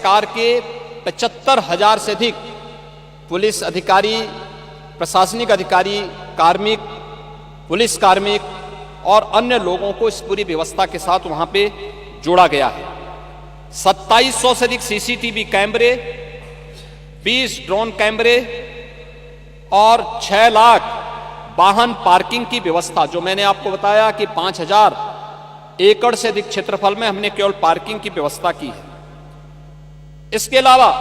सरकार के 75,000 से अधिक पुलिस अधिकारी, प्रशासनिक अधिकारी, कार्मिक, पुलिस कार्मिक और अन्य लोगों को इस पूरी व्यवस्था के साथ वहां पे जोड़ा गया है। 2700 से अधिक सीसीटीवी कैमरे, 20 ड्रोन कैमरे और 6 लाख वाहन पार्किंग की व्यवस्था, जो मैंने आपको बताया कि 5000 एकड़ से अधिक क्षेत्रफल में हमने केवल पार्किंग की व्यवस्था की है। इसके अलावा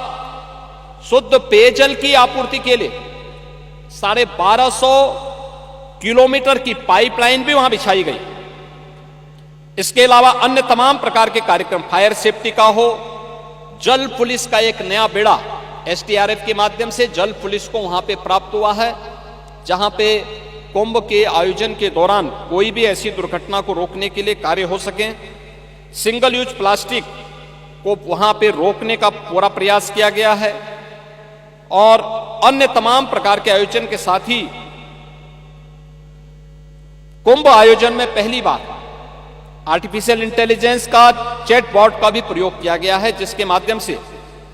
शुद्ध पेयजल की आपूर्ति के लिए 1250 किलोमीटर की पाइपलाइन भी वहां बिछाई गई। इसके अलावा अन्य तमाम प्रकार के कार्यक्रम, फायर सेफ्टी का हो, जल पुलिस का एक नया बेड़ा एसडीआरएफ के माध्यम से जल पुलिस को वहां पे प्राप्त हुआ है, जहां पे कुंभ के आयोजन के दौरान कोई भी ऐसी दुर्घटना को रोकने के लिए कार्य हो सके। सिंगल यूज प्लास्टिक को वहां पे रोकने का पूरा प्रयास किया गया है और अन्य तमाम प्रकार के आयोजन के साथ ही कुंभ आयोजन में पहली बार आर्टिफिशियल इंटेलिजेंस का चैटबॉट का भी प्रयोग किया गया है, जिसके माध्यम से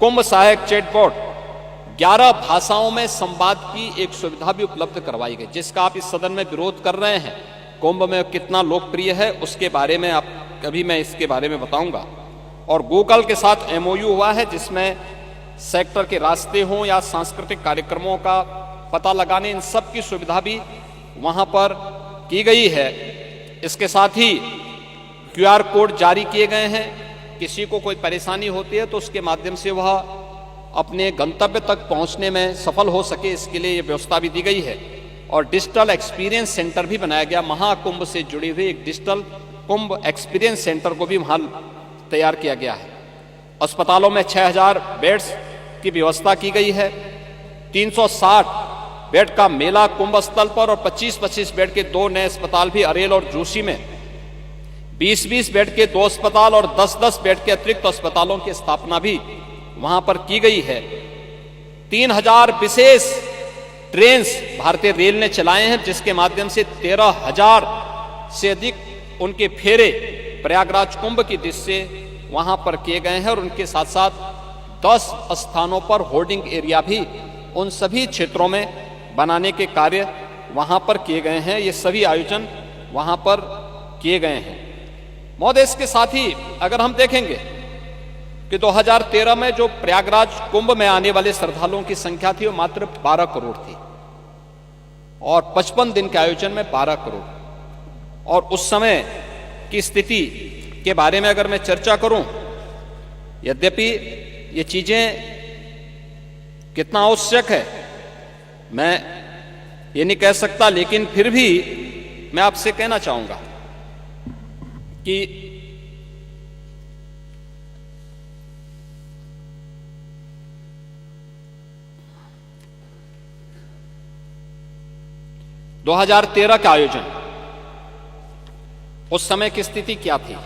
कुंभ सहायक चैटबॉट 11 भाषाओं में संवाद की एक सुविधा भी उपलब्ध करवाई गई, जिसका आप इस सदन में विरोध कर रहे हैं। कुंभ में कितना लोकप्रिय है उसके बारे में आप कभी मैं इसके बारे में बताऊंगा। और गूगल के साथ एमओयू हुआ है, जिसमें सेक्टर के रास्ते हों या सांस्कृतिक कार्यक्रमों का पता लगाने, इन सब की सुविधा भी वहां पर की गई है। इसके साथ ही क्यूआर कोड जारी किए गए हैं। किसी को कोई परेशानी होती है तो उसके माध्यम से वह अपने गंतव्य तक पहुंचने में सफल हो सके, इसके लिए यह व्यवस्था भी दी गई है। और डिजिटल एक्सपीरियंस सेंटर भी बनाया गया। महाकुंभ से जुड़े हुए एक डिजिटल कुंभ एक्सपीरियंस सेंटर को भी वहां तैयार किया गया है। अस्पतालों में 6000 बेड्स की व्यवस्था की गई है। 360 बेड का मेला कुंभ स्थल पर और 25-25 बेड के 2 नए अस्पताल भी अरेल और जोशी में, 20-20 बेड के 2 अस्पताल और 10-10 बेड के अतिरिक्त अस्पतालों की स्थापना भी वहां पर की गई है। 3000 विशेष ट्रेन भारतीय रेल ने चलाए हैं, जिसके माध्यम से 13,000 से अधिक उनके फेरे प्रयागराज कुंभ की दिशा से वहां पर किए गए हैं। और उनके साथ साथ 10 स्थानों पर होर्डिंग एरिया भी उन सभी क्षेत्रों में बनाने के कार्य वहां पर किए गए हैं। ये सभी आयोजन वहां पर किए गए हैं। महोदय, इसके साथ ही अगर हम देखेंगे कि 2013 में जो प्रयागराज कुंभ में आने वाले श्रद्धालुओं की संख्या थी वो मात्र 12 करोड़ थी और 55 दिन के आयोजन में 12 करोड़। और उस समय की स्थिति के बारे में अगर मैं चर्चा करूं, यद्यपि ये चीजें कितना आवश्यक है मैं ये नहीं कह सकता, लेकिन फिर भी मैं आपसे कहना चाहूंगा कि – 2013 का आयोजन, उस समय की स्थिति क्या थी?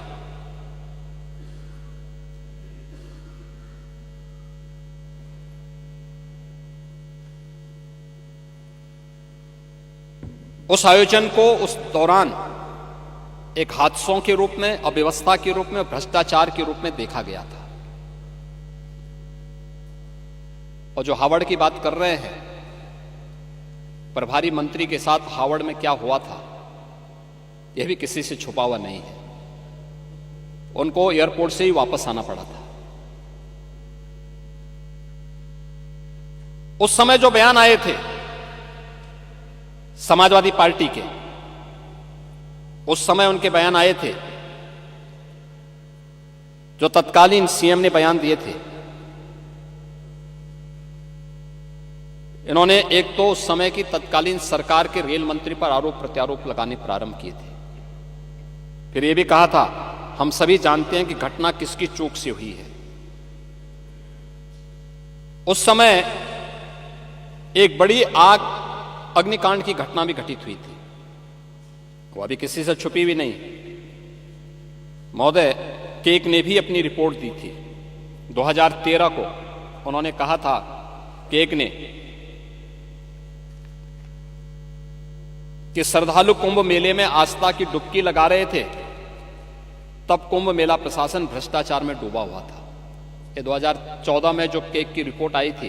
उस आयोजन को उस दौरान एक हादसों के रूप में, अव्यवस्था के रूप में, भ्रष्टाचार के रूप में देखा गया था। और जो हावड़ की बात कर रहे हैं, प्रभारी मंत्री के साथ हावड़ में क्या हुआ था यह भी किसी से छुपा हुआ नहीं है। उनको एयरपोर्ट से ही वापस आना पड़ा था। उस समय जो बयान आए थे समाजवादी पार्टी के, उस समय उनके बयान आए थे, जो तत्कालीन सीएम ने बयान दिए थे। इन्होंने एक तो उस समय की तत्कालीन सरकार के रेल मंत्री पर आरोप प्रत्यारोप लगाने प्रारंभ किए थे। फिर यह भी कहा था, हम सभी जानते हैं कि घटना किसकी चूक से हुई है। उस समय एक बड़ी आग, अग्निकांड की घटना भी घटित हुई थी, वो अभी किसी से छुपी हुई नहीं। महोदय, केक ने भी अपनी रिपोर्ट दी थी 2013 को। उन्होंने कहा था, केक ने, कि श्रद्धालु कुंभ मेले में आस्था की डुबकी लगा रहे थे, तब कुंभ मेला प्रशासन भ्रष्टाचार में डूबा हुआ था। ये 2014 में जो केक की रिपोर्ट आई थी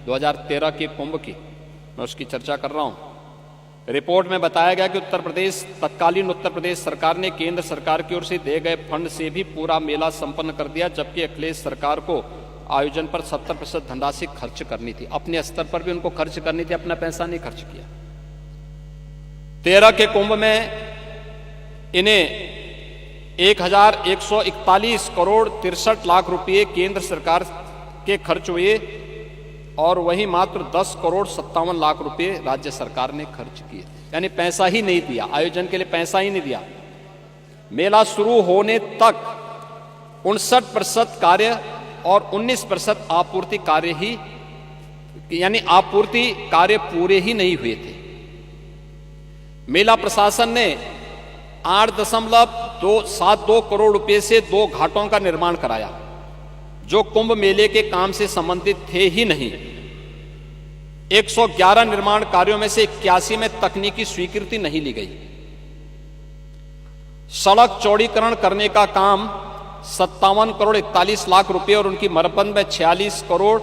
2013 के कुंभ की, मैं उसकी चर्चा कर रहा हूं। रिपोर्ट में बताया गया कि तत्कालीन उत्तर प्रदेश सरकार ने केंद्र सरकार की ओर से दिए गए फंड से भी पूरा मेला संपन्न कर दिया, जबकि अखिलेश सरकार को आयोजन पर 70% धनराशि खर्च करनी थी। अपने स्तर पर भी उनको खर्च करनी थी, अपना पैसा नहीं खर्च किया। 13 के कुंभ में इन्हें 1141 करोड़ 63 लाख रुपए केंद्र सरकार के खर्च हुए और वहीं मात्र 10 करोड़ 57 लाख रुपए राज्य सरकार ने खर्च किए। यानी पैसा ही नहीं दिया, आयोजन के लिए पैसा ही नहीं दिया। मेला शुरू होने तक 59% कार्य और 19% आपूर्ति कार्य ही, यानी आपूर्ति कार्य पूरे ही नहीं हुए थे। मेला प्रशासन ने 8.72 करोड़ रुपए से 2 घाटों का निर्माण कराया, जो कुंभ मेले के काम से संबंधित थे ही नहीं। 111 निर्माण कार्यों में से 81 में तकनीकी स्वीकृति नहीं ली गई। सड़क चौड़ीकरण करने का काम 57 करोड़ 41 लाख रुपए और उनकी मरम्मत में 46 करोड़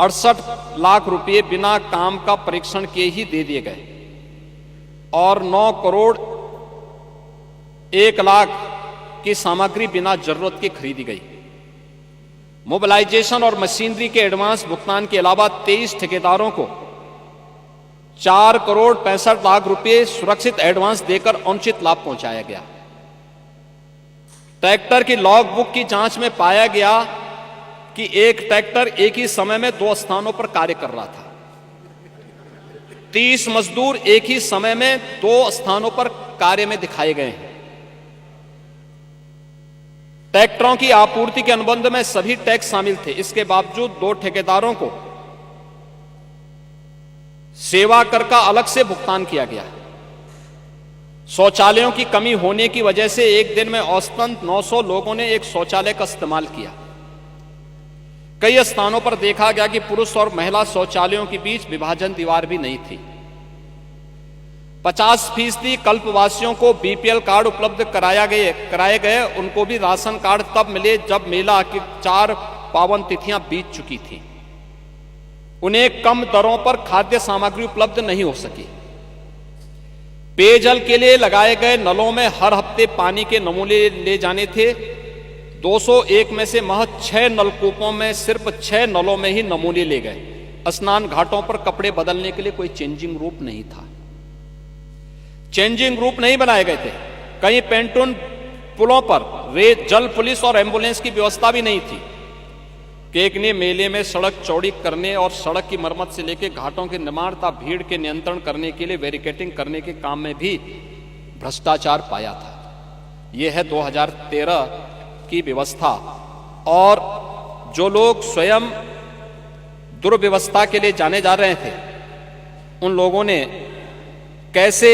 68 लाख रुपए बिना काम का परीक्षण किए ही दे दिए गए और 9 करोड़ 1 लाख की सामग्री बिना जरूरत की खरीदी गई। मोबिलाइजेशन और मशीनरी के एडवांस भुगतान के अलावा 23 ठेकेदारों को 4 करोड़ 65 लाख रुपए सुरक्षित एडवांस देकर अनुचित लाभ पहुंचाया गया। ट्रैक्टर की लॉग बुक की जांच में पाया गया कि एक ट्रैक्टर एक ही समय में 2 स्थानों पर कार्य कर रहा था। 30 मजदूर एक ही समय में 2 स्थानों पर कार्य में दिखाए गए हैं। ट्रैक्टरों की आपूर्ति के अनुबंध में सभी टैक्स शामिल थे, इसके बावजूद 2 ठेकेदारों को सेवा कर का अलग से भुगतान किया गया। शौचालयों की कमी होने की वजह से एक दिन में औसतन 900 लोगों ने एक शौचालय का इस्तेमाल किया। कई स्थानों पर देखा गया कि पुरुष और महिला शौचालयों के बीच विभाजन दीवार भी नहीं थी। 50% कल्पवासियों को बीपीएल कार्ड उपलब्ध कराए गए। उनको भी राशन कार्ड तब मिले जब मेला की 4 पावन तिथियां बीत चुकी थी। उन्हें कम दरों पर खाद्य सामग्री उपलब्ध नहीं हो सकी। पेयजल के लिए लगाए गए नलों में हर हफ्ते पानी के नमूने ले जाने थे। 201 में से महज 6 नलकूपों में सिर्फ 6 नलों में ही नमूने ले गए। स्नान घाटों पर कपड़े बदलने के लिए कोई चेंजिंग रूम नहीं था, चेंजिंग रूम नहीं बनाए गए थे। कई पेंटून पुलों पर जल पुलिस और एम्बुलेंस की व्यवस्था भी नहीं थी। केक ने मेले में सड़क चौड़ी करने और सड़क की मरम्मत से लेकर घाटों के निर्माण तथा भीड़ के नियंत्रण करने के लिए बैरिकेडिंग करने के काम में भी भ्रष्टाचार पाया था। यह है 2013 की व्यवस्था। और जो लोग स्वयं दुर्व्यवस्था के लिए जाने जा रहे थे, उन लोगों ने कैसे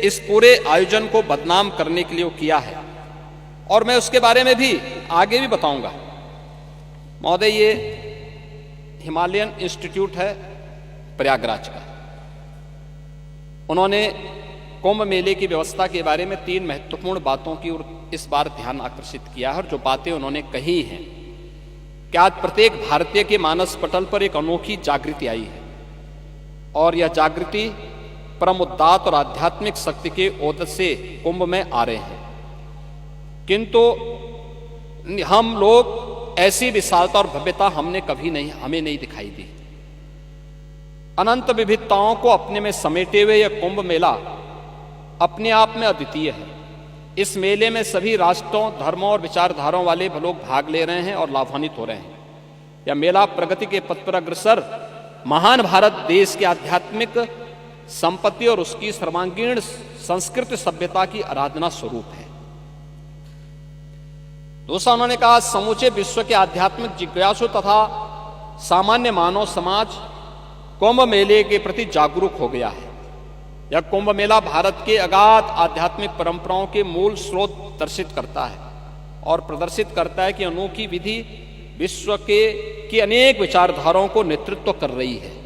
इस पूरे आयोजन को बदनाम करने के लिए किया है, और मैं उसके बारे में भी आगे भी बताऊंगा। महोदय, ये हिमालयन इंस्टीट्यूट है प्रयागराज का। उन्होंने कुंभ मेले की व्यवस्था के बारे में 3 महत्वपूर्ण बातों की ओर इस बार ध्यान आकर्षित किया है। और जो बातें उन्होंने कही हैं कि आज प्रत्येक भारतीय के मानस पटल पर एक अनोखी जागृति आई है, और यह जागृति परम उदात्त और आध्यात्मिक शक्ति के ओत से कुंभ में आ रहे हैं। किंतु हम लोग ऐसी विशालता और भव्यता हमें नहीं दिखाई दी। अनंत विविधताओं को अपने में समेटे हुए यह कुंभ मेला अपने आप में अद्वितीय है। इस मेले में सभी राष्ट्रों, धर्मों और विचारधाराओं वाले लोग भाग ले रहे हैं और लाभान्वित हो रहे हैं। यह मेला प्रगति के पथ पर अग्रसर महान भारत देश की आध्यात्मिक संपत्ति और उसकी सर्वांगीण संस्कृत सभ्यता की आराधना स्वरूप है। दूसरा, उन्होंने कहा समूचे विश्व के आध्यात्मिक जिज्ञासु तथा सामान्य मानव समाज कुंभ मेले के प्रति जागरूक हो गया है। यह कुंभ मेला भारत के अगाध आध्यात्मिक परंपराओं के मूल स्रोत दर्शित करता है और प्रदर्शित करता है कि अनोखी विधि विश्व की अनेक विचारधाराओं को नेतृत्व कर रही है।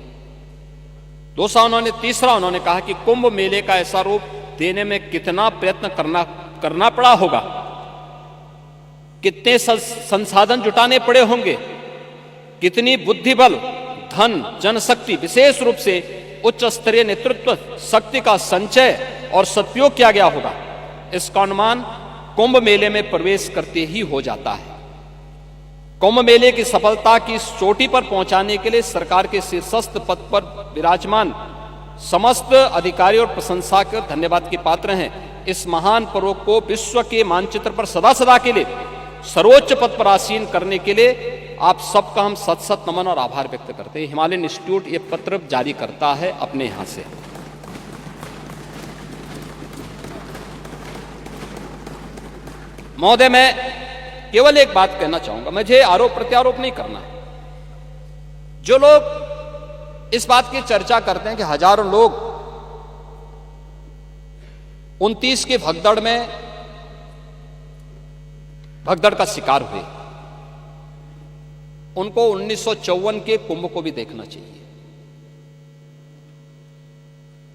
तीसरा उन्होंने कहा कि कुंभ मेले का ऐसा रूप देने में कितना प्रयत्न करना पड़ा होगा, कितने संसाधन जुटाने पड़े होंगे कितनी बुद्धिबल, धन, जनशक्ति, विशेष रूप से उच्च स्तरीय नेतृत्व शक्ति का संचय और सदुपयोग किया गया होगा, इसका अनुमान कुंभ मेले में प्रवेश करते ही हो जाता है। कुंभ मेले की सफलता की इस चोटी पर पहुंचाने के लिए सरकार के शीर्षस्थ पद पर विराजमान समस्त अधिकारी और प्रशंसा के धन्यवाद के पात्र हैं। इस महान पर्व को विश्व के मानचित्र पर सदा सदा के लिए सर्वोच्च पद पर आसीन करने के लिए आप सबका हम सत सत नमन और आभार व्यक्त करते हैं। हिमालयन इंस्टीट्यूट ये पत्र जारी करता है अपने यहां से। महोदय, मैं केवल एक बात कहना चाहूंगा, मुझे आरोप प्रत्यारोप नहीं करना। जो लोग इस बात की चर्चा करते हैं कि हजारों लोग 29 के भगदड़ का शिकार हुए, उनको 1954 के कुंभ को भी देखना चाहिए।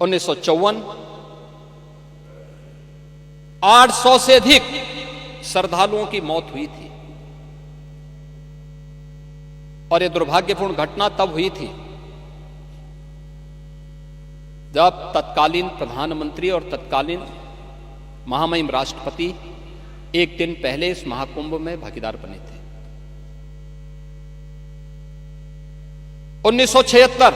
1954 800 से अधिक श्रद्धालुओं की मौत हुई थी और यह दुर्भाग्यपूर्ण घटना तब हुई थी जब तत्कालीन प्रधानमंत्री और तत्कालीन महामहिम राष्ट्रपति एक दिन पहले इस महाकुंभ में भागीदार बने थे। 1976,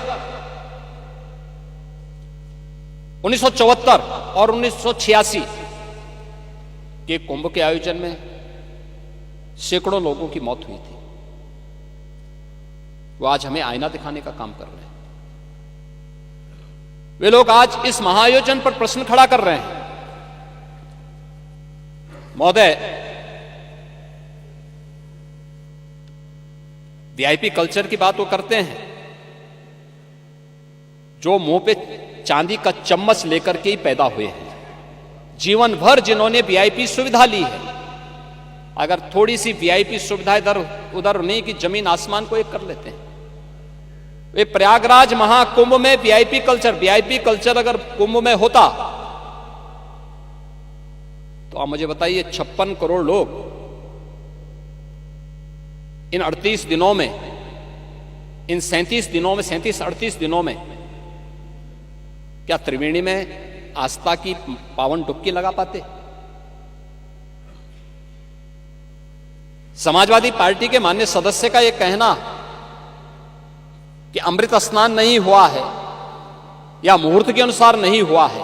1974 और 1986 के कुंभ के आयोजन में सैकड़ों लोगों की मौत हुई थी। वो आज हमें आईना दिखाने का काम कर रहे हैं। वे लोग आज इस महाआयोजन पर प्रश्न खड़ा कर रहे हैं। महोदय, वीआईपी कल्चर की बात वो करते हैं जो मुंह पे चांदी का चम्मच लेकर के ही पैदा हुए हैं। जीवन भर जिन्होंने वीआईपी सुविधा ली है, अगर थोड़ी सी वीआईपी सुविधा इधर उधर नहीं कि जमीन आसमान को एक कर लेते हैं। वे प्रयागराज महाकुंभ में वीआईपी कल्चर अगर कुंभ में होता तो आप मुझे बताइए 56 करोड़ लोग इन 38 दिनों में, इन 37-38 दिनों में क्या त्रिवेणी में आस्था की पावन डुबकी लगा पाते? समाजवादी पार्टी के माननीय सदस्य का यह कहना कि अमृत स्नान नहीं हुआ है या मुहूर्त के अनुसार नहीं हुआ है,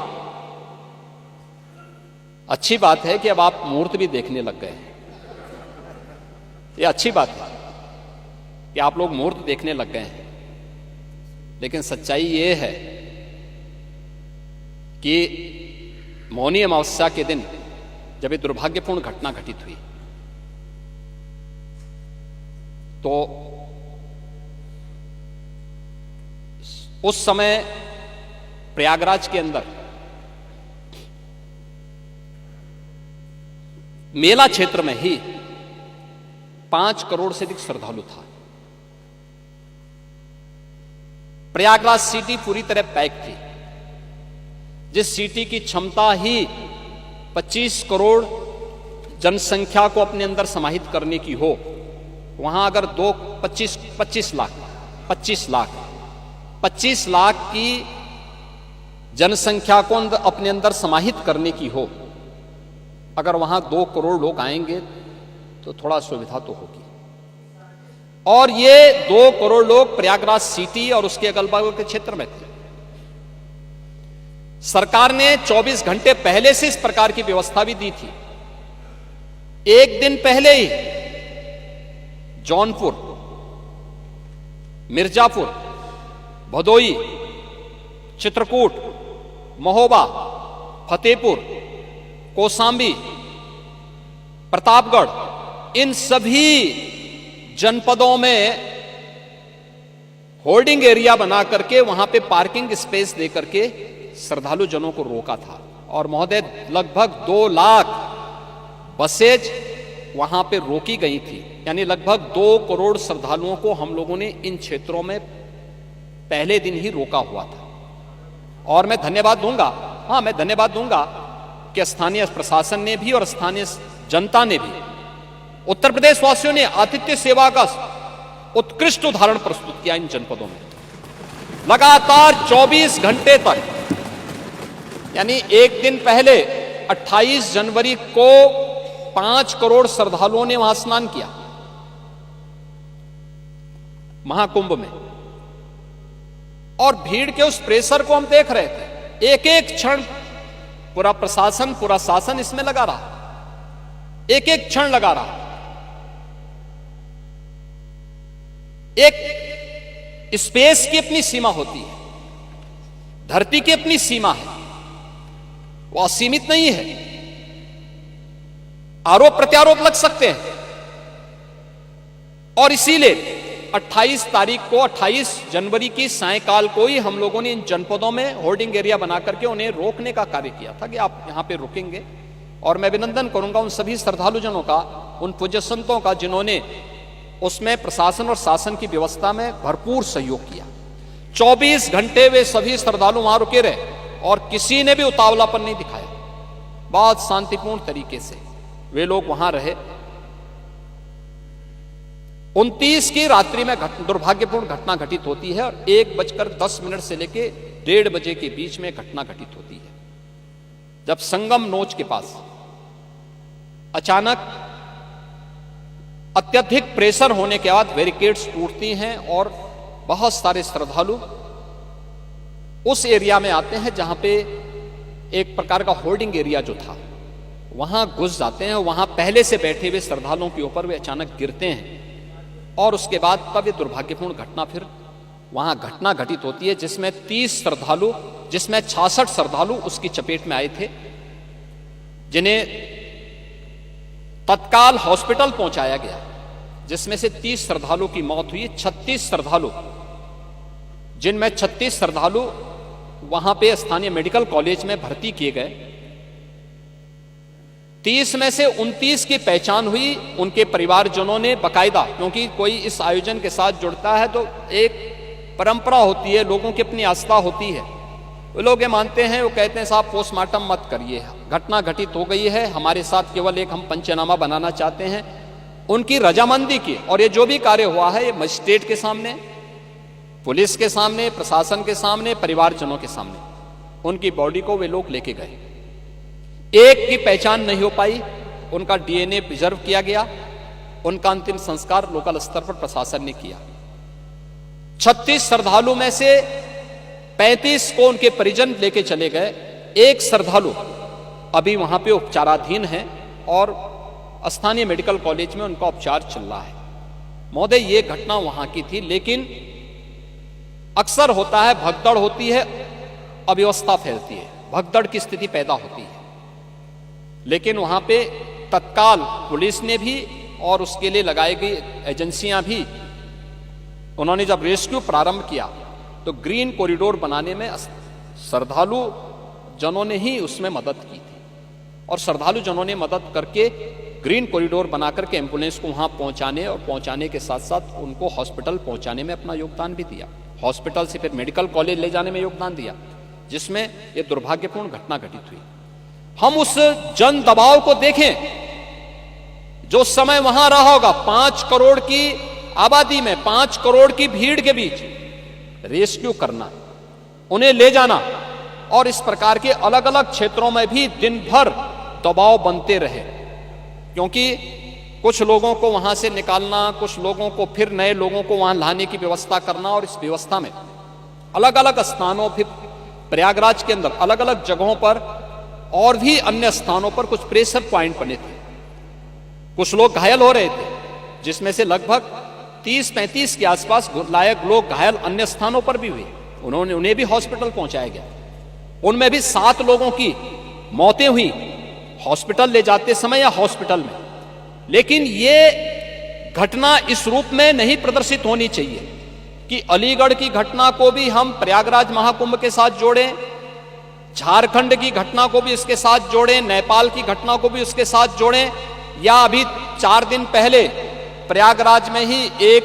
अच्छी बात है कि अब आप मुहूर्त भी देखने लग गए हैं। यह अच्छी बात है कि आप लोग मुहूर्त देखने लग गए हैं, लेकिन सच्चाई यह है कि मौनी अमावस्या के दिन जब यह दुर्भाग्यपूर्ण घटना घटित हुई तो उस समय प्रयागराज के अंदर मेला क्षेत्र में ही 5 करोड़ से अधिक श्रद्धालु था। प्रयागराज सिटी पूरी तरह पैक थी। जिस सिटी की क्षमता ही 25 करोड़ जनसंख्या को अपने अंदर समाहित करने की हो, वहां अगर 25 लाख की जनसंख्या को अपने अंदर समाहित करने की हो, अगर वहां 2 करोड़ लोग आएंगे तो थोड़ा सुविधा तो होगी। और ये 2 करोड़ लोग प्रयागराज सिटी और उसके अगल बगल के क्षेत्र में थे। सरकार ने 24 घंटे पहले से इस प्रकार की व्यवस्था भी दी थी। एक दिन पहले ही जौनपुर, मिर्जापुर, भदोई, चित्रकूट, महोबा, फतेहपुर, कौसांबी, प्रतापगढ़, इन सभी जनपदों में होर्डिंग एरिया बना करके वहां पे पार्किंग स्पेस दे करके श्रद्धालु जनों को रोका था। और महोदय, लगभग 2 लाख बसेज वहां पे रोकी गई थी। यानी लगभग 2 करोड़ श्रद्धालुओं को हम लोगों ने इन क्षेत्रों में पहले दिन ही रोका हुआ था। और मैं धन्यवाद दूंगा कि स्थानीय प्रशासन ने भी और स्थानीय जनता ने भी, उत्तर प्रदेश वासियों ने आतिथ्य सेवा का उत्कृष्ट उदाहरण प्रस्तुत किया इन जनपदों में। लगातार 24 घंटे तक, यानी एक दिन पहले 28 जनवरी को 5 करोड़ श्रद्धालुओं ने वहां स्नान किया महाकुंभ में, और भीड़ के उस प्रेशर को हम देख रहे थे। एक एक क्षण पूरा प्रशासन, पूरा शासन इसमें लगा रहा, एक एक क्षण लगा रहा। एक स्पेस की अपनी सीमा होती है, धरती की अपनी सीमा है, वो असीमित नहीं है। आरोप प्रत्यारोप लग सकते हैं, और इसीलिए 28 तारीख को, 28 जनवरी की सायकाल को ही हम लोगों ने इन जनपदों में होर्डिंग एरिया बना करके उन्हें रोकने का कार्य किया था कि आप यहां पे रुकेंगे। और मैं अभिनंदन करूंगा उन सभी श्रद्धालुजनों का, उन पूज्य संतों का, जिन्होंने उसमें प्रशासन और शासन की व्यवस्था में भरपूर सहयोग किया। 24 घंटे वे सभी श्रद्धालु वहां रुके रहे और किसी ने भी उतावलापन नहीं दिखाया। बहुत शांतिपूर्ण तरीके से वे लोग वहां रहे। 29 की रात्रि में दुर्भाग्यपूर्ण घटना घटित होती है, और 1:10 से लेके 1:30 बजे के बीच में घटना घटित होती है, जब संगम नोच के पास अचानक अत्यधिक प्रेशर होने के बाद बैरिकेड्स टूटती हैं और बहुत सारे श्रद्धालु उस एरिया में आते हैं जहां पे एक प्रकार का होर्डिंग एरिया जो था वहां घुस जाते हैं। वहां पहले से बैठे हुए श्रद्धालुओं के ऊपर वे अचानक गिरते हैं, और उसके बाद तब ये दुर्भाग्यपूर्ण घटना फिर वहां घटना घटित होती है, जिसमें 30 श्रद्धालु, जिसमें 66 श्रद्धालु उसकी चपेट में आए थे, जिन्हें तत्काल हॉस्पिटल पहुंचाया गया, जिसमें से 30 श्रद्धालु की मौत हुई। 36 श्रद्धालु, जिनमें 36 श्रद्धालु वहां पे स्थानीय मेडिकल कॉलेज में भर्ती किए गए। 30 में से 29 की पहचान हुई। उनके परिवारजनों ने बकायदा, क्योंकि कोई इस आयोजन के साथ जुड़ता है तो एक परंपरा होती है, लोगों की अपनी आस्था होती है, वो लोग ये मानते हैं, वो कहते हैं साहब पोस्टमार्टम मत करिए, घटना घटित हो गई है, हमारे साथ केवल एक हम पंचनामा बनाना चाहते हैं। उनकी रजामंदी की, और ये जो भी कार्य हुआ है ये मजिस्ट्रेट के सामने, पुलिस के सामने, प्रशासन के सामने, परिवारजनों के सामने उनकी बॉडी को वे लोग लेके गए। एक की पहचान नहीं हो पाई, उनका डीएनए प्रिजर्व किया गया, उनका अंतिम संस्कार लोकल स्तर पर प्रशासन ने किया। 36 श्रद्धालु में से 35 को उनके परिजन लेके चले गए। एक श्रद्धालु अभी वहां पे उपचाराधीन है और स्थानीय मेडिकल कॉलेज में उनका उपचार चल रहा है। महोदय, ये घटना वहां की थी, लेकिन अक्सर होता है, भगदड़ होती है, अव्यवस्था फैलती है, भगदड़ की स्थिति पैदा होती है, लेकिन वहां पे तत्काल पुलिस ने भी और उसके लिए लगाई गई एजेंसियां भी, उन्होंने जब रेस्क्यू प्रारंभ किया तो ग्रीन कॉरिडोर बनाने में श्रद्धालु जनों ने ही उसमें मदद की थी, और श्रद्धालु जनों ने मदद करके ग्रीन कॉरिडोर बनाकर के एम्बुलेंस को वहां पहुंचाने और पहुंचाने के साथ साथ उनको हॉस्पिटल पहुंचाने में अपना योगदान भी दिया। हॉस्पिटल से फिर मेडिकल कॉलेज ले जाने में योगदान दिया, जिसमें यह दुर्भाग्यपूर्ण घटना घटित हुई। हम उस जन दबाव को देखें जो समय वहां रहा होगा। 5 करोड़ की आबादी में, 5 करोड़ की भीड़ के बीच रेस्क्यू करना, उन्हें ले जाना, और इस प्रकार के अलग अलग क्षेत्रों में भी दिन भर दबाव बनते रहे, क्योंकि कुछ लोगों को वहां से निकालना, कुछ लोगों को फिर नए लोगों को वहां लाने की व्यवस्था करना, और इस व्यवस्था में अलग अलग स्थानों, फिर प्रयागराज के अंदर अलग अलग जगहों पर और भी अन्य स्थानों पर कुछ प्रेशर पॉइंट बने थे। कुछ लोग घायल हो रहे थे, जिसमें से लगभग 30-35 के आसपास लायक लोग घायल अन्य स्थानों पर भी हुए, उन्हें भी हॉस्पिटल पहुंचाया गया। उनमें भी 7 लोगों की मौतें हुई हॉस्पिटल ले जाते समय या हॉस्पिटल में। लेकिन ये घटना इस रूप में नहीं प्रदर्शित होनी चाहिए कि अलीगढ़ की घटना को भी हम प्रयागराज महाकुंभ के साथ जोड़ें, झारखंड की घटना को भी इसके साथ जोड़ें, नेपाल की घटना को भी उसके साथ जोड़ें, या अभी 4 दिन पहले प्रयागराज में ही एक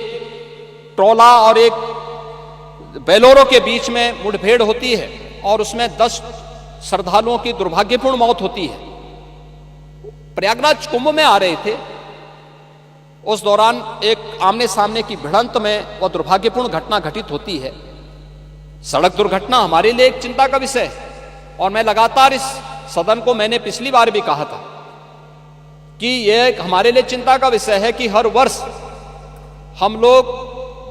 ट्रोला और एक बेलोरो के बीच में मुठभेड़ होती है और उसमें 10 श्रद्धालुओं की दुर्भाग्यपूर्ण मौत होती है। प्रयागराज कुंभ में आ रहे थे उस दौरान एक आमने सामने की भिड़ंत में वह दुर्भाग्यपूर्ण घटना घटित होती है। सड़क दुर्घटना हमारे लिए एक चिंता का विषय है और मैं लगातार इस सदन को, मैंने पिछली बार भी कहा था कि यह हमारे लिए चिंता का विषय है कि हर वर्ष हम लोग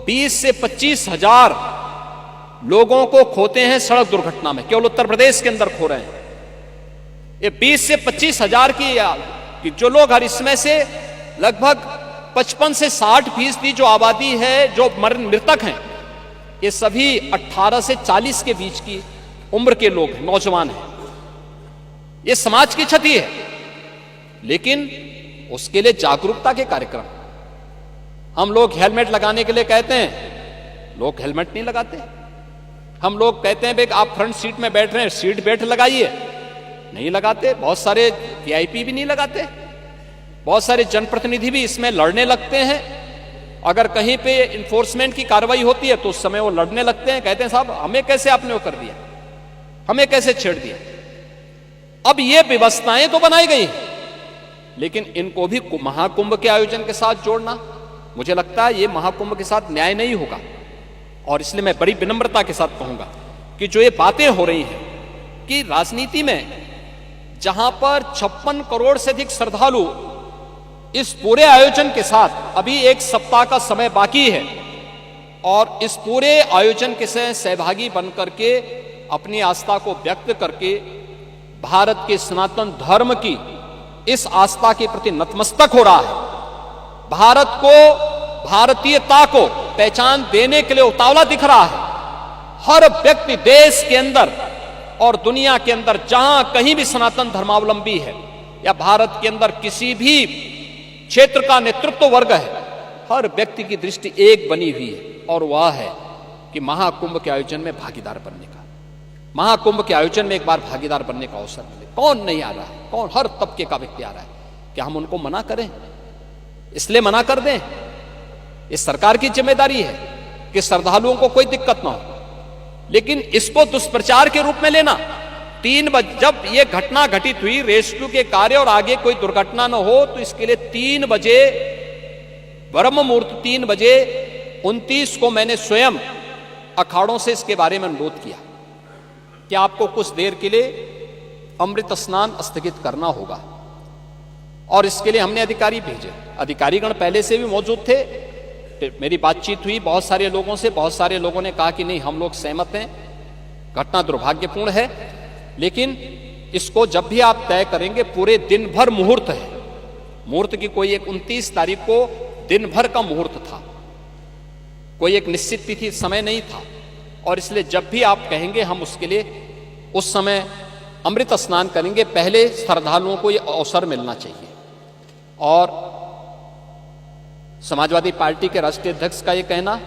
20 से 25 हजार लोगों को खोते हैं सड़क दुर्घटना में, केवल उत्तर प्रदेश के अंदर खो रहे हैं। ये 20 से 25 हजार की जो लोग, हर इसमें से लगभग 55 से 60% जो आबादी है, जो मृतक हैं, ये सभी 18 से 40 के बीच की उम्र के लोग, नौजवान हैं। ये समाज की क्षति है, लेकिन उसके लिए जागरूकता के कार्यक्रम। हम लोग हेलमेट लगाने के लिए कहते हैं, लोग हेलमेट नहीं लगाते। हम लोग कहते हैं भाई आप फ्रंट सीट में बैठ रहे हैं, सीट बेल्ट लगाइए, नहीं लगाते। बहुत सारे वीआईपी भी नहीं लगाते। बहुत सारे जनप्रतिनिधि भी इसमें लड़ने लगते हैं। अगर कहीं पे इन्फोर्समेंट की कार्रवाई होती है तो उस समय वो लड़ने लगते हैं, कहते हैं साहब हमें कैसे आपने वो कर दिया, हमें कैसे छेड़ दिया। अब ये व्यवस्थाएं तो बनाई गई हैं, लेकिन इनको भी महाकुंभ के आयोजन के साथ जोड़ना, मुझे लगता है ये महाकुंभ के साथ न्याय नहीं होगा। और इसलिए मैं बड़ी विनम्रता के साथ कहूंगा कि जो ये बातें हो रही हैं कि राजनीति में जहां पर 56 करोड़ से अधिक श्रद्धालु इस पूरे आयोजन के साथ, अभी एक सप्ताह का समय बाकी है, और इस पूरे आयोजन के से सहभागी बनकर के अपनी आस्था को व्यक्त करके भारत के सनातन धर्म की इस आस्था के प्रति नतमस्तक हो रहा है, भारत को, भारतीयता को पहचान देने के लिए उतावला दिख रहा है। हर व्यक्ति देश के अंदर और दुनिया के अंदर जहां कहीं भी सनातन धर्मावलंबी है या भारत के अंदर किसी भी क्षेत्र का नेतृत्व वर्ग है, हर व्यक्ति की दृष्टि एक बनी हुई है, और वह है कि महाकुंभ के आयोजन में भागीदार बनने का, महाकुंभ के आयोजन में एक बार भागीदार बनने का अवसर मिले। कौन नहीं आ रहा है, कौन, हर तबके का व्यक्ति आ रहा है। क्या हम उनको मना करें? इसलिए मना कर दें? इस सरकार की जिम्मेदारी है कि श्रद्धालुओं को कोई दिक्कत ना हो, लेकिन इसको दुष्प्रचार के रूप में लेना। 3 बजे जब ये घटना घटित हुई, रेस्क्यू के कार्य और आगे कोई दुर्घटना न हो, तो इसके लिए 3 बजे ब्रह्म मुहूर्त 3 बजे 29 को मैंने स्वयं अखाड़ों से इसके बारे में अनुरोध किया कि आपको कुछ देर के लिए अमृत स्नान स्थगित करना होगा, और इसके लिए हमने अधिकारी भेजे। अधिकारीगण पहले से भी मौजूद थे। मेरी बातचीत हुई बहुत सारे लोगों से, बहुत सारे लोगों ने कहा कि नहीं, हम लोग सहमत हैं, घटना दुर्भाग्यपूर्ण है, लेकिन इसको जब भी आप तय करेंगे, पूरे दिन भर मुहूर्त है, मुहूर्त की कोई एक 29 तारीख को दिन भर का मुहूर्त था, कोई एक निश्चित तिथि समय नहीं था, और इसलिए जब भी आप कहेंगे हम उसके लिए उस समय अमृत स्नान करेंगे। पहले श्रद्धालुओं को यह अवसर मिलना चाहिए। और समाजवादी पार्टी के राष्ट्रीय अध्यक्ष का यह कहना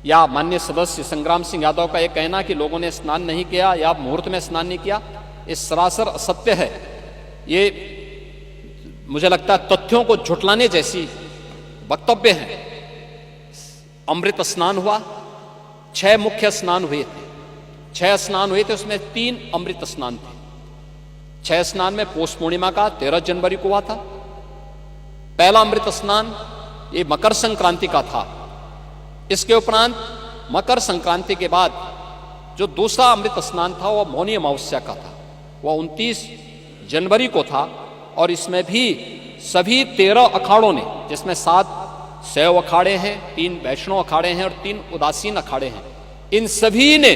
या माननीय सदस्य संग्राम सिंह यादव का यह कहना कि लोगों ने स्नान नहीं किया या मुहूर्त में स्नान नहीं किया, ये सरासर असत्य है। ये मुझे लगता है तथ्यों को झुटलाने जैसी वक्तव्य हैं। अमृत स्नान हुआ, 6 मुख्य स्नान हुए थे, 6 स्नान हुए थे, उसमें 3 अमृत स्नान थे। 6 स्नान में पौष पूर्णिमा का 13 जनवरी को हुआ था। पहला अमृत स्नान ये मकर संक्रांति का था। इसके उपरांत मकर संक्रांति के बाद जो दूसरा अमृत स्नान था वह मौनी अमावस्या का था, वह 29 जनवरी को था। और इसमें भी सभी 13 अखाड़ों ने, जिसमें 7 शैव अखाड़े हैं, 3 वैष्णव अखाड़े हैं और 3 उदासीन अखाड़े हैं, इन सभी ने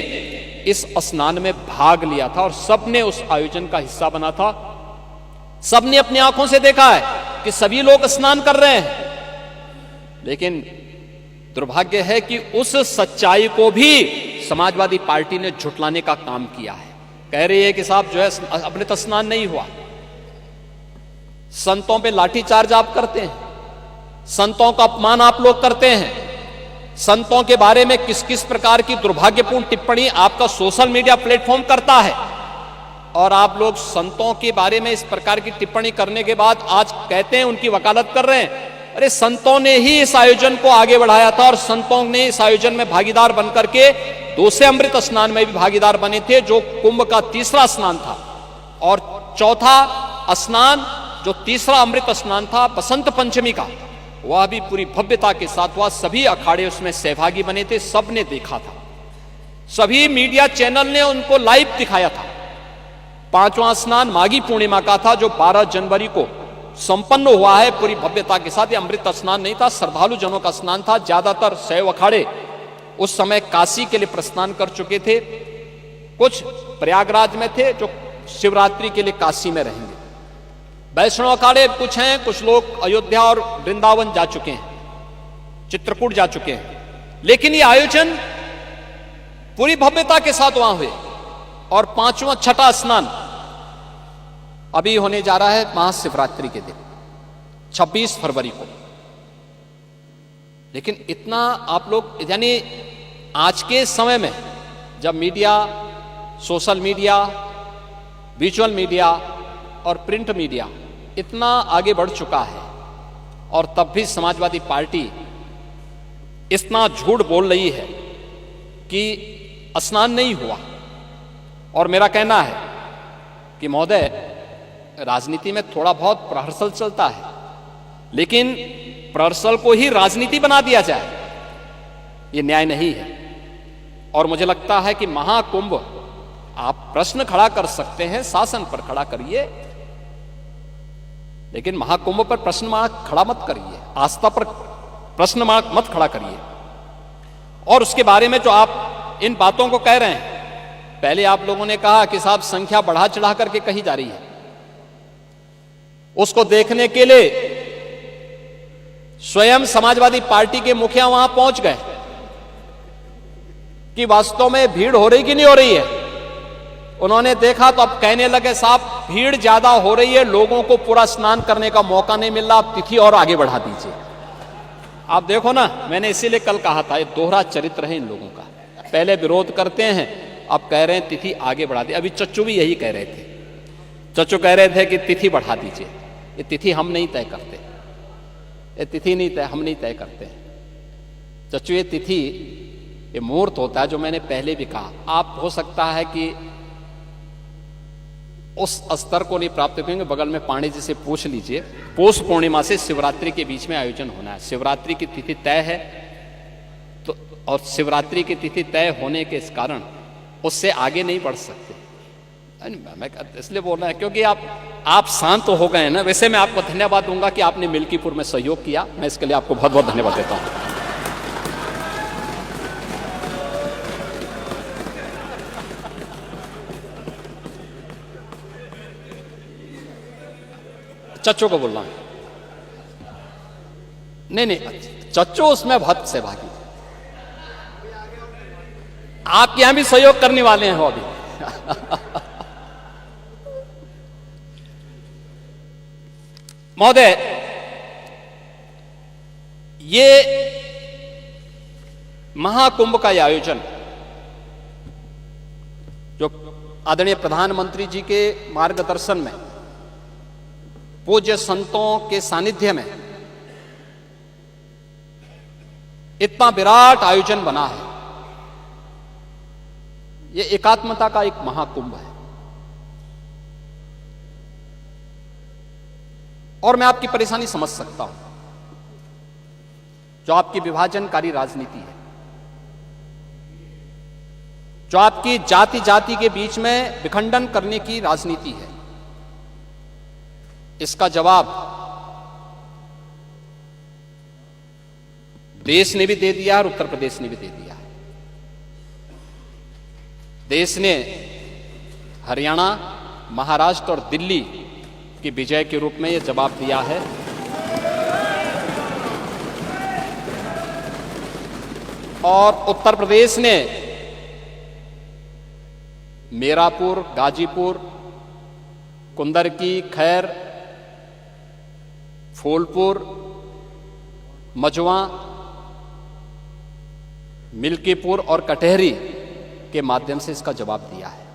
इस स्नान में भाग लिया था और सबने उस आयोजन का हिस्सा बना था। सबने अपनी आंखों से देखा है कि सभी लोग स्नान कर रहे हैं, लेकिन दुर्भाग्य है कि उस सच्चाई को भी समाजवादी पार्टी ने झुटलाने का काम किया है। कह रही है कि साहब जो है अमृत स्नान नहीं हुआ। संतों पे लाठीचार्ज आप करते हैं, संतों का अपमान आप लोग करते हैं, संतों के बारे में किस किस प्रकार की दुर्भाग्यपूर्ण टिप्पणी आपका सोशल मीडिया प्लेटफॉर्म करता है, और आप लोग संतों के बारे में इस प्रकार की टिप्पणी करने के बाद आज कहते हैं उनकी वकालत कर रहे हैं। अरे संतों ने ही इस आयोजन को आगे बढ़ाया था और संतों ने इस आयोजन में भागीदार बनकर के दूसरे अमृत स्नान में भी भागीदार बने थे, जो कुंभ का तीसरा स्नान था। और चौथा स्नान, जो तीसरा अमृत स्नान था बसंत पंचमी का, वह भी पूरी भव्यता के साथ हुआ। सभी अखाड़े उसमें सहभागी बने थे, सबने देखा था, सभी मीडिया चैनल ने उनको लाइव दिखाया था। पांचवां स्नान माघी पूर्णिमा का था, जो 12 जनवरी को संपन्न हुआ है पूरी भव्यता के साथ। यह अमृत स्नान नहीं था, श्रद्धालु जनों का स्नान था। ज्यादातर शैव अखाड़े उस समय काशी के लिए प्रस्थान कर चुके थे, कुछ प्रयागराज में थे जो शिवरात्रि के लिए काशी में रहेंगे। वैष्णव अखाड़े कुछ हैं, कुछ लोग अयोध्या और वृंदावन जा चुके हैं, चित्रकूट जा चुके हैं। लेकिन ये आयोजन पूरी भव्यता के साथ वहां हुए। और पांचवा छठा स्नान अभी होने जा रहा है महाशिवरात्रि के दिन 26 फरवरी को। लेकिन इतना आप लोग, यानी आज के समय में जब media, social media, visual media और प्रिंट मीडिया इतना आगे बढ़ चुका है, और तब भी समाजवादी पार्टी इतना झूठ बोल रही है कि स्नान नहीं हुआ। और मेरा कहना है कि महोदय, राजनीति में थोड़ा बहुत प्रहर्सल चलता है, लेकिन प्रहर्सल को ही राजनीति बना दिया जाए, यह न्याय नहीं है। और मुझे लगता है कि महाकुंभ, आप प्रश्न खड़ा कर सकते हैं, शासन पर खड़ा करिए, लेकिन महाकुंभ पर प्रश्न मार्क खड़ा मत करिए, आस्था पर प्रश्न मार्क मत खड़ा करिए। और उसके बारे में जो आप इन बातों को कह रहे हैं, पहले आप लोगों ने कहा कि साहब संख्या बढ़ा चढ़ा करके कही जा रही है, उसको देखने के लिए स्वयं समाजवादी पार्टी के मुखिया वहां पहुंच गए कि वास्तव में भीड़ हो रही कि नहीं हो रही है। उन्होंने देखा तो अब कहने लगे साहब भीड़ ज्यादा हो रही है, लोगों को पूरा स्नान करने का मौका नहीं मिल रहा, आप तिथि और आगे बढ़ा दीजिए। आप देखो ना, मैंने इसीलिए कल कहा था, ये दोहरा चरित्र है इन लोगों का। पहले विरोध करते हैं, अब कह रहे हैं तिथि आगे बढ़ा दी। अभी चच्चू भी यही कह रहे थे, चच्चू कह रहे थे कि तिथि बढ़ा दीजिए। ये तिथि हम नहीं तय करते, ये तिथि नहीं तय, हम नहीं तय करते चच्चू। ये तिथि, ये मुहूर्त होता है, जो मैंने पहले भी कहा। आप हो सकता है कि उस स्तर को नहीं प्राप्त करेंगे, बगल में पांडे जी से पूछ लीजिए। पौष पूर्णिमा से शिवरात्रि के बीच में आयोजन होना है, शिवरात्रि की तिथि तय है तो, और शिवरात्रि की तिथि तय होने के इस कारण उससे आगे नहीं बढ़ सकते। मैं इसलिए बोल रहा है क्योंकि आप शांत हो गए हैं ना। वैसे मैं आपको धन्यवाद दूंगा कि आपने मिल्कीपुर में सहयोग किया, मैं इसके लिए आपको बहुत बहुत धन्यवाद देता हूं। चच्चो को बोल रहा हूं, नहीं, चच्चो उसमें बहुत सहभागी। आप यहां भी सहयोग करने वाले हैं हो अभी। महोदय, ये महाकुंभ का यह आयोजन जो आदरणीय प्रधानमंत्री जी के मार्गदर्शन में, पूज्य संतों के सानिध्य में इतना विराट आयोजन बना है, यह एकात्मता का एक महाकुंभ है। और मैं आपकी परेशानी समझ सकता हूं, जो आपकी विभाजनकारी राजनीति है, जो आपकी जाति जाति के बीच में विखंडन करने की राजनीति है। इसका जवाब देश ने भी दे दिया और उत्तर प्रदेश ने भी दे दिया है। देश ने हरियाणा, महाराष्ट्र और दिल्ली की विजय के रूप में यह जवाब दिया है। और उत्तर प्रदेश ने मीरापुर, गाजीपुर, कुंदरकी, खैर, फूलपुर, मझवा, मिल्कीपुर और कटहरी के माध्यम से इसका जवाब दिया है।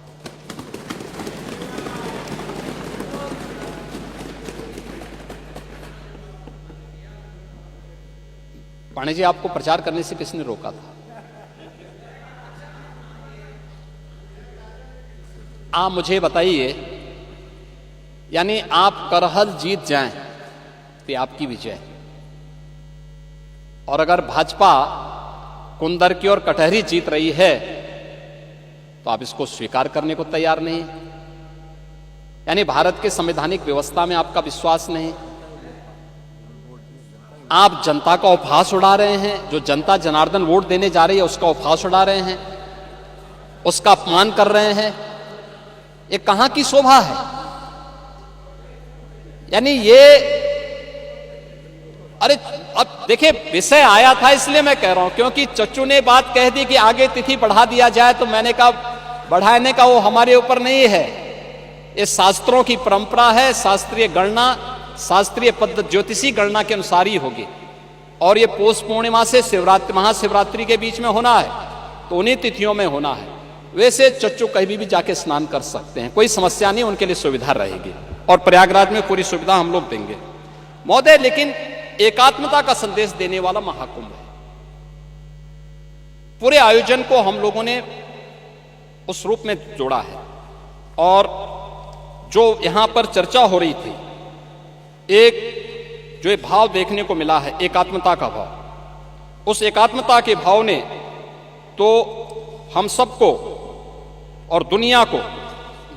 पांडे जी, आपको प्रचार करने से किसने रोका था? आप मुझे बताइए, यानी आप करहल जीत जाएं तो आपकी विजय, और अगर भाजपा कुंदर की और कटहरी जीत रही है तो आप इसको स्वीकार करने को तैयार नहीं, यानी भारत के संवैधानिक व्यवस्था में आपका विश्वास नहीं। आप जनता का उपहास उड़ा रहे हैं, जो जनता जनार्दन वोट देने जा रही है उसका उपहास उड़ा रहे हैं, उसका अपमान कर रहे हैं। ये कहां की शोभा है? यानी ये, अरे अब देखिए, विषय आया था इसलिए मैं कह रहा हूं, क्योंकि चच्चू ने बात कह दी कि आगे तिथि बढ़ा दिया जाए, तो मैंने कहा बढ़ाने का वो हमारे ऊपर नहीं है, ये शास्त्रों की परंपरा है, शास्त्रीय गणना, शास्त्रीय पद्धति, ज्योतिषी गणना के अनुसार ही होगी। और ये पौष पूर्णिमा से शिवरात्रि, महाशिवरात्रि के बीच में होना है, तो उन्हीं तिथियों में होना है। वैसे चच्चू कहीं भी जाके स्नान कर सकते हैं, कोई समस्या नहीं, उनके लिए सुविधा रहेगी, और प्रयागराज में पूरी सुविधा हम लोग देंगे महोदय। लेकिन एकात्मता का संदेश देने वाला महाकुंभ है। पूरे आयोजन को हम लोगों ने उस रूप में जोड़ा है, और जो यहां पर चर्चा हो रही थी, एक जो भाव देखने को मिला है, एकात्मता का भाव, उस एकात्मता के भाव ने तो हम सबको और दुनिया को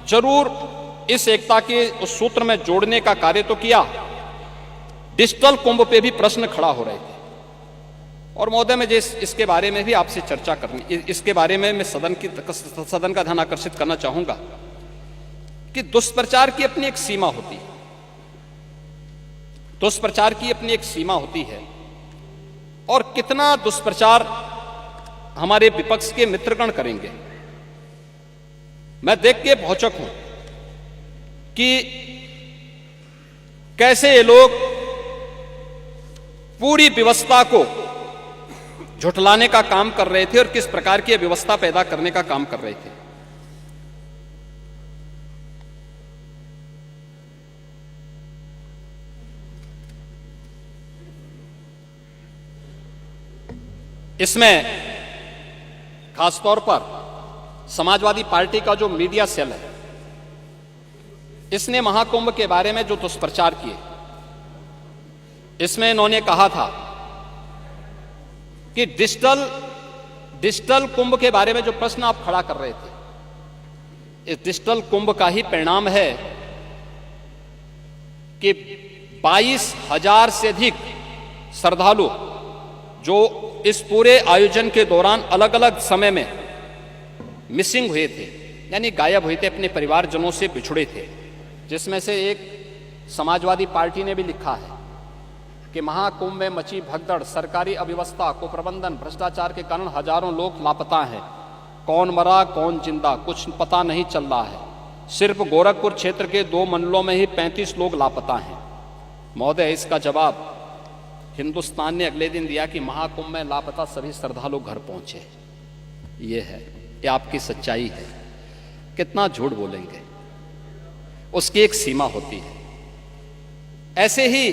जरूर इस एकता के उस सूत्र में जोड़ने का कार्य तो किया। डिजिटल कुंभ पे भी प्रश्न खड़ा हो रहे थे, और महोदय मैं इसके बारे में भी आपसे चर्चा करनी, इसके बारे में मैं सदन का ध्यान आकर्षित करना चाहूंगा कि दुष्प्रचार की अपनी एक सीमा होती है, दुष्प्रचार की अपनी एक सीमा होती है, और कितना दुष्प्रचार हमारे विपक्ष के मित्रगण करेंगे। मैं देख के भौचक हूं कि कैसे ये लोग पूरी व्यवस्था को झुठलाने का काम कर रहे थे और किस प्रकार की व्यवस्था पैदा करने का काम कर रहे थे। इसमें खासतौर पर समाजवादी पार्टी का जो मीडिया सेल है, इसने महाकुंभ के बारे में जो दुष्प्रचार किए, इसमें इन्होंने कहा था कि डिजिटल कुंभ के बारे में जो प्रश्न आप खड़ा कर रहे थे, इस डिजिटल कुंभ का ही परिणाम है कि 22,000 से अधिक श्रद्धालु जो इस पूरे आयोजन के दौरान अलग अलग समय में मिसिंग हुए थे, यानी गायब हुए थे, अपने परिवारजनों से बिछुड़े थे, जिसमें से एक समाजवादी पार्टी ने भी लिखा है कि महाकुंभ में मची भगदड़, सरकारी अव्यवस्था, कुप्रबंधन, भ्रष्टाचार के कारण हजारों लोग लापता हैं। कौन मरा कौन जिंदा कुछ पता नहीं चल रहा है। सिर्फ गोरखपुर क्षेत्र के 2 मंडलों में ही 35 लोग लापता हैं। महोदय, इसका जवाब हिंदुस्तान ने अगले दिन दिया कि महाकुंभ में लापता सभी श्रद्धालु घर पहुंचे। ये है, ये आपकी सच्चाई है। कितना झूठ बोलेंगे, उसकी एक सीमा होती है। ऐसे ही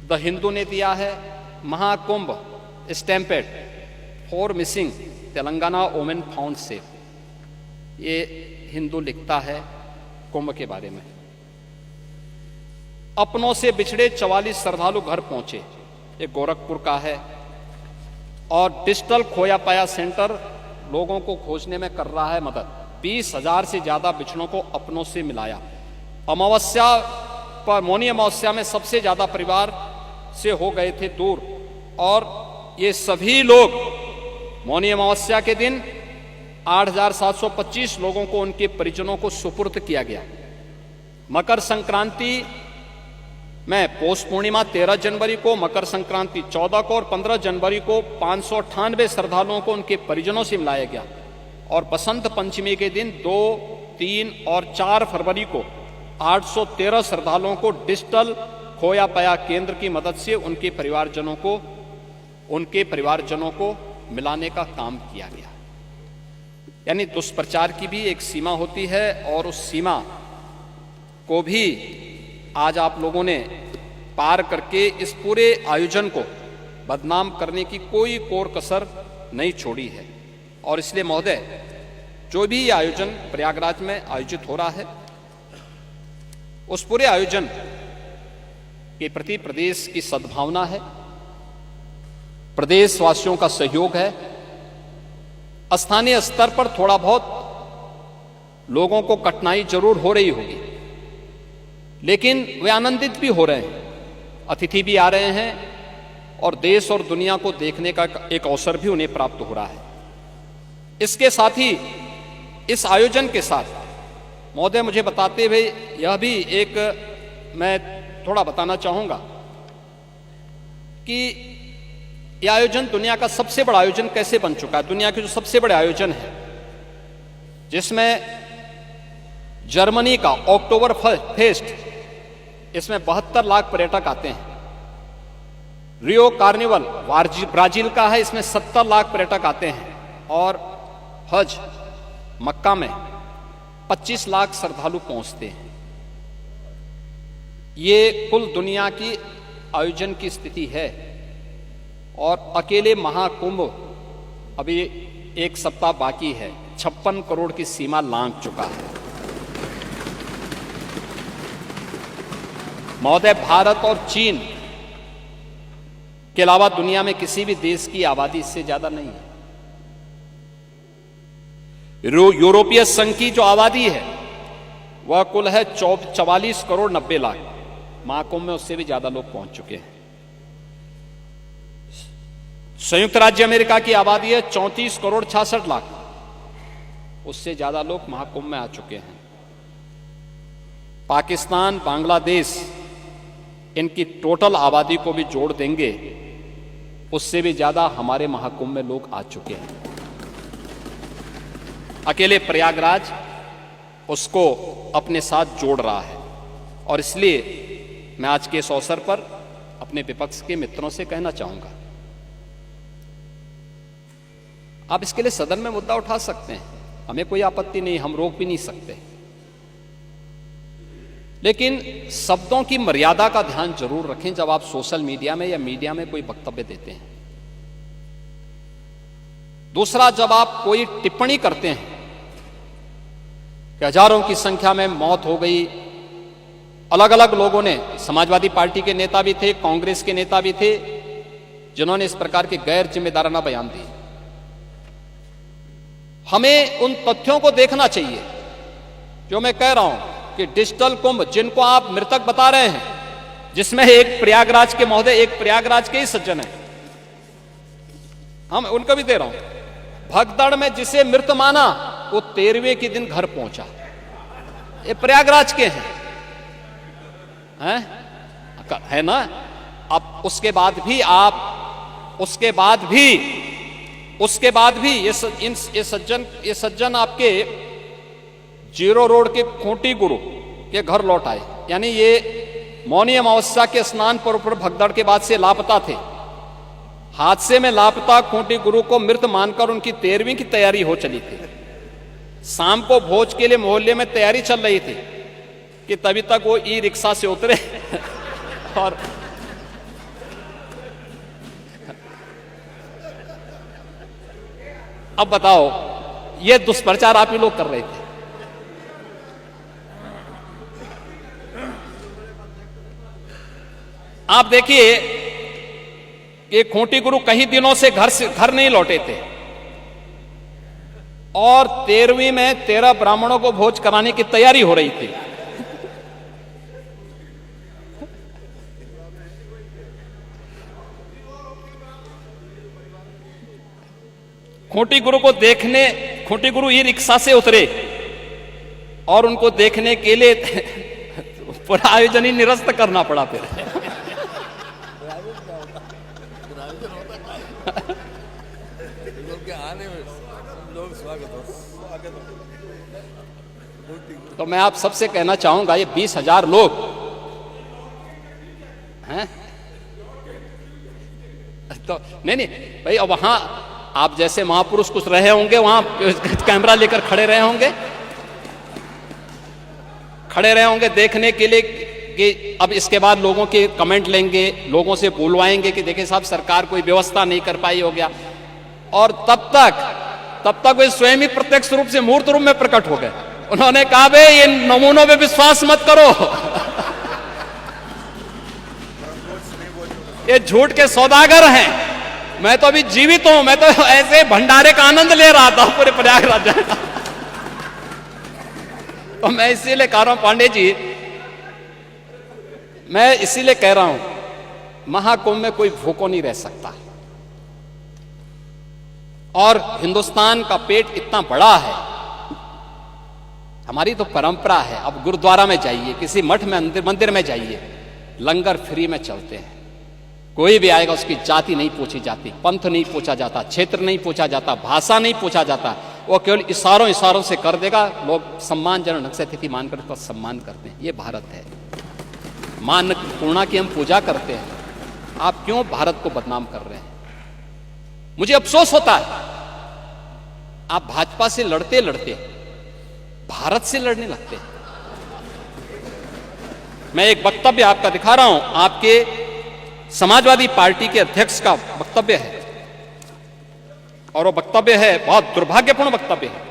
द हिंदू ने दिया है Mahakumbh stampede for missing Telangana women found safe. ये हिंदू लिखता है कुंभ के बारे में। अपनों से बिछड़े 44 श्रद्धालु घर पहुंचे, ये गोरखपुर का है। और डिजिटल खोया पाया सेंटर लोगों को खोजने में कर रहा है मदद। 20,000 से ज्यादा बिछड़ों को अपनों से मिलाया। अमावस्या पर, मौनी अमावस्या में सबसे ज्यादा परिवार से हो गए थे दूर, और ये सभी लोग मौनी अमावस्या के दिन 8,725 लोगों को उनके परिजनों को सुपुर्द किया गया। मकर संक्रांति में पौष पूर्णिमा 13 जनवरी को, मकर संक्रांति 14 को और 15 जनवरी को 598 श्रद्धालुओं को उनके परिजनों से मिलाया गया। और बसंत पंचमी के दिन 2, 3 और 4 फरवरी को 813 श्रद्धालुओं को डिजिटल खोया पाया केंद्र की मदद से उनके परिवारजनों को मिलाने का काम किया गया। यानी दुष्प्रचार की भी एक सीमा होती है, और उस सीमा को भी आज आप लोगों ने पार करके इस पूरे आयोजन को बदनाम करने की कोई कोर कसर नहीं छोड़ी है। और इसलिए महोदय, जो भी ये आयोजन प्रयागराज में आयोजित हो रहा है, उस पूरे आयोजन के प्रति प्रदेश की सद्भावना है, प्रदेशवासियों का सहयोग है। स्थानीय स्तर पर थोड़ा बहुत लोगों को कठिनाई जरूर हो रही होगी, लेकिन वे आनंदित भी हो रहे हैं। अतिथि भी आ रहे हैं और देश और दुनिया को देखने का एक अवसर भी उन्हें प्राप्त हो रहा है। इसके साथ ही इस आयोजन के साथ महोदय मुझे बताते हुए यह भी एक मैं थोड़ा बताना चाहूंगा कि यह आयोजन दुनिया का सबसे बड़ा आयोजन कैसे बन चुका है। दुनिया के जो सबसे बड़े आयोजन है, जिसमें जर्मनी का अक्टूबर फेस्ट, इसमें 72 लाख पर्यटक आते हैं। रियो कार्निवल ब्राजील का है, इसमें 70 लाख पर्यटक आते हैं। और हज मक्का में 25 लाख श्रद्धालु पहुंचते हैं। ये कुल दुनिया की आयोजन की स्थिति है। और अकेले महाकुंभ अभी 1 सप्ताह बाकी है, 56 करोड़ की सीमा लांघ चुका है। महोदय, भारत और चीन के अलावा दुनिया में किसी भी देश की आबादी इससे ज्यादा नहीं है। यूरोपीय संघ की जो आबादी है वह कुल है 44 करोड़ 90 लाख। महाकुंभ में उससे भी ज्यादा लोग पहुंच चुके हैं। संयुक्त राज्य अमेरिका की आबादी है 34 करोड़ 66 लाख। उससे ज्यादा लोग महाकुंभ में आ चुके हैं। पाकिस्तान, बांग्लादेश, इनकी टोटल आबादी को भी जोड़ देंगे, उससे भी ज्यादा हमारे महाकुंभ में लोग आ चुके हैं। अकेले प्रयागराज उसको अपने साथ जोड़ रहा है। और इसलिए मैं आज के इस अवसर पर अपने विपक्ष के मित्रों से कहना चाहूंगा, आप इसके लिए सदन में मुद्दा उठा सकते हैं, हमें कोई आपत्ति नहीं, हम रोक भी नहीं सकते, लेकिन शब्दों की मर्यादा का ध्यान जरूर रखें जब आप सोशल मीडिया में या मीडिया में कोई वक्तव्य देते हैं। दूसरा, जब आप कोई टिप्पणी करते हैं कि हजारों की संख्या में मौत हो गई, अलग अलग लोगों ने, समाजवादी पार्टी के नेता भी थे, कांग्रेस के नेता भी थे, जिन्होंने इस प्रकार के गैर जिम्मेदाराना बयान दिए। हमें उन तथ्यों को देखना चाहिए जो मैं कह रहा हूं कि डिजिटल कुंभ, जिनको आप मृतक बता रहे हैं, जिसमें एक प्रयागराज के महोदय, एक प्रयागराज के ही सज्जन है, हम उनको भी दे रहा हूं, भगदड़ में जिसे मृत माना वो 13वें के दिन घर पहुंचा। ये प्रयागराज के हैं, है ना। अब उसके बाद भी ये सज्जन आपके जीरो रोड के खूंटी गुरु के घर लौट आए। यानी ये मौनी अमावस्या के स्नान पर्व पर भगदड़ के बाद से लापता थे। हादसे में लापता खूंटी गुरु को मृत मानकर उनकी 13वीं की तैयारी हो चली थी। शाम को भोज के लिए मोहल्ले में तैयारी चल रही थी कि तभी तक वो ई रिक्शा से उतरे और अब बताओ, ये दुष्प्रचार आप ही लोग कर रहे थे। आप देखिए कि खूंटी गुरु कई दिनों से घर नहीं लौटे थे और 13वीं में 13 ब्राह्मणों को भोज कराने की तैयारी हो रही थी। खूंटी गुरु ई रिक्शा से उतरे और उनको देखने के लिए पूरा आयोजन ही निरस्त करना पड़ा। फिर तो मैं आप सबसे कहना चाहूंगा, ये 20,000 लोग हैं तो नहीं भाई, अब वहां आप जैसे महापुरुष कुछ रहे होंगे, वहां कैमरा लेकर खड़े रहे होंगे देखने के लिए कि अब इसके बाद लोगों के कमेंट लेंगे, लोगों से बुलवाएंगे कि देखिए साहब सरकार कोई व्यवस्था नहीं कर पाई हो गया। और तब तक वे स्वयं ही प्रत्यक्ष रूप से मूर्त रूप में प्रकट हो गए। उन्होंने कहा बे ये नमूनों पे विश्वास मत करो, ये झूठ के सौदागर हैं, मैं तो अभी जीवित हूं, मैं तो ऐसे भंडारे का आनंद ले रहा था पूरे प्रयागराज। तो मैं इसीलिए कह रहा हूं पांडे जी, मैं इसीलिए कह रहा हूं महाकुंभ में कोई भूखा नहीं रह सकता। और हिंदुस्तान का पेट इतना बड़ा है, हमारी तो परंपरा है। अब गुरुद्वारा में जाइए, किसी मठ में मंदिर में जाइए, लंगर फ्री में चलते हैं। कोई भी आएगा उसकी जाति नहीं पूछी जाती, पंथ नहीं पूछा जाता, क्षेत्र नहीं पूछा जाता, भाषा नहीं पूछा जाता। वो केवल इशारों से कर देगा। लोग सम्मानजनक ढंग से अतिथि मानकर उसका सम्मान करते हैं। ये भारत है। मां अन्नपूर्णा की हम पूजा करते हैं। आप क्यों भारत को बदनाम कर रहे हैं? मुझे अफसोस होता है, आप भाजपा से लड़ते लड़ते भारत से लड़ने लगते हैं। मैं एक वक्तव्य आपका दिखा रहा हूं, आपके समाजवादी पार्टी के अध्यक्ष का वक्तव्य है, और वो वक्तव्य है, बहुत दुर्भाग्यपूर्ण वक्तव्य है।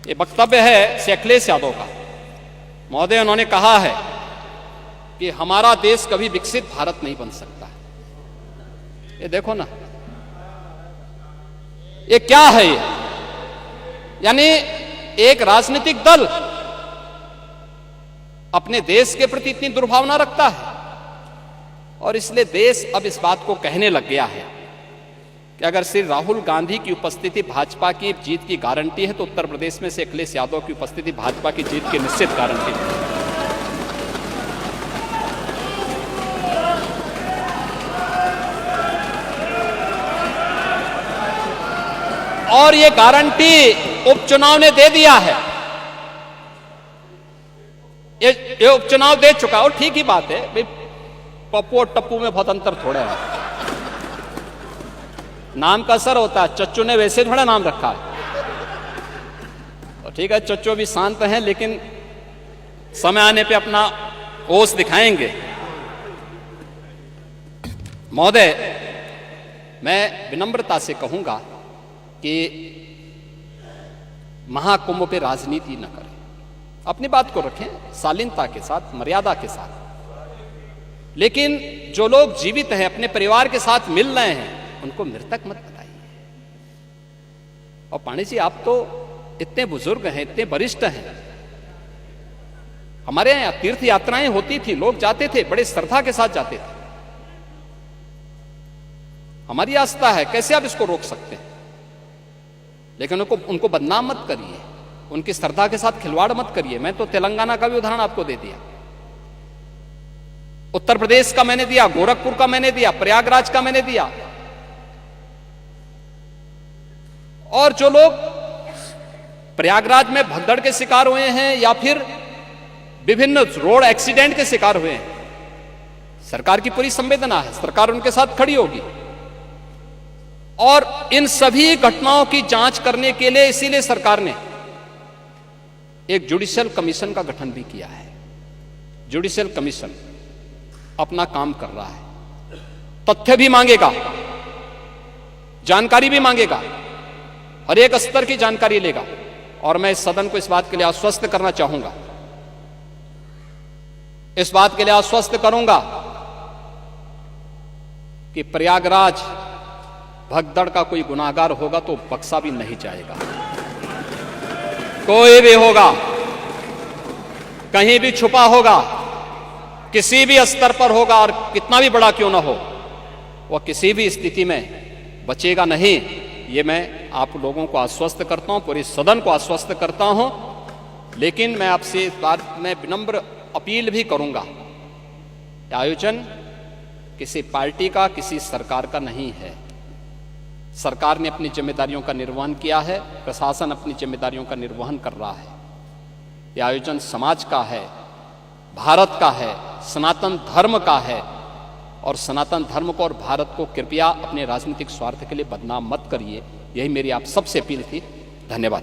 ये वक्तव्य है श्री अखिलेश यादव का। महोदय, उन्होंने कहा है कि हमारा देश कभी विकसित भारत नहीं बन सकता। ये देखो ना, ये क्या है? ये यानी एक राजनीतिक दल अपने देश के प्रति इतनी दुर्भावना रखता है, और इसलिए देश अब इस बात को कहने लग गया है कि अगर श्री राहुल गांधी की उपस्थिति भाजपा की जीत की गारंटी है, तो उत्तर प्रदेश में से अखिलेश यादव की उपस्थिति भाजपा की जीत की निश्चित गारंटी है। और ये गारंटी उपचुनाव ने दे दिया है। ये उपचुनाव दे चुका, और ठीक ही बात है भाई, पप्पू और टप्पू में बहुत अंतर थोड़ा है। नाम का असर होता है। चच्चू ने वैसे थोड़ा नाम रखा है, तो ठीक है, चच्चू भी शांत हैं, लेकिन समय आने पे अपना होश दिखाएंगे। महोदय, मैं विनम्रता से कहूंगा कि महाकुंभ पे राजनीति न करें, अपनी बात को रखें शालीनता के साथ, मर्यादा के साथ। लेकिन जो लोग जीवित हैं, अपने परिवार के साथ मिल रहे हैं, उनको मृतक मत बताइए। और पांडे जी, आप तो इतने बुजुर्ग हैं, इतने वरिष्ठ हैं। हमारे यहां तीर्थ यात्राएं होती थी, लोग जाते थे, बड़े श्रद्धा के साथ जाते थे। हमारी आस्था है, कैसे आप इसको रोक सकते हैं? लेकिन उनको बदनाम मत करिए, उनकी श्रद्धा के साथ खिलवाड़ मत करिए। मैं तो तेलंगाना का भी उदाहरण आपको दे दिया, उत्तर प्रदेश का मैंने दिया, गोरखपुर का मैंने दिया, प्रयागराज का मैंने दिया। और जो लोग प्रयागराज में भगदड़ के शिकार हुए हैं या फिर विभिन्न रोड एक्सीडेंट के शिकार हुए हैं, सरकार की पूरी संवेदना है, सरकार उनके साथ खड़ी होगी। और इन सभी घटनाओं की जांच करने के लिए इसीलिए सरकार ने एक जुडिशियल कमीशन का गठन भी किया है। जुडिशियल कमीशन अपना काम कर रहा है, तथ्य भी मांगेगा, जानकारी भी मांगेगा, हर एक स्तर की जानकारी लेगा। और मैं इस सदन को इस बात के लिए आश्वस्त करना चाहूंगा, इस बात के लिए आश्वस्त करूंगा कि प्रयागराज भगदड़ का कोई गुनाहगार होगा तो बख्शा भी नहीं जाएगा। कोई भी होगा, कहीं भी छुपा होगा, किसी भी स्तर पर होगा, और कितना भी बड़ा क्यों ना हो, वह किसी भी स्थिति में बचेगा नहीं। ये मैं आप लोगों को आश्वस्त करता हूं, पूरे सदन को आश्वस्त करता हूं। लेकिन मैं आपसे इस बात में विनम्र अपील भी करूंगा, आयोजन किसी पार्टी का, किसी सरकार का नहीं है। सरकार ने अपनी जिम्मेदारियों का निर्वहन किया है, प्रशासन अपनी जिम्मेदारियों का निर्वहन कर रहा है। यह आयोजन समाज का है, भारत का है, सनातन धर्म का है। और सनातन धर्म को और भारत को कृपया अपने राजनीतिक स्वार्थ के लिए बदनाम मत करिए। यही मेरी आप सबसे अपील थी। धन्यवाद।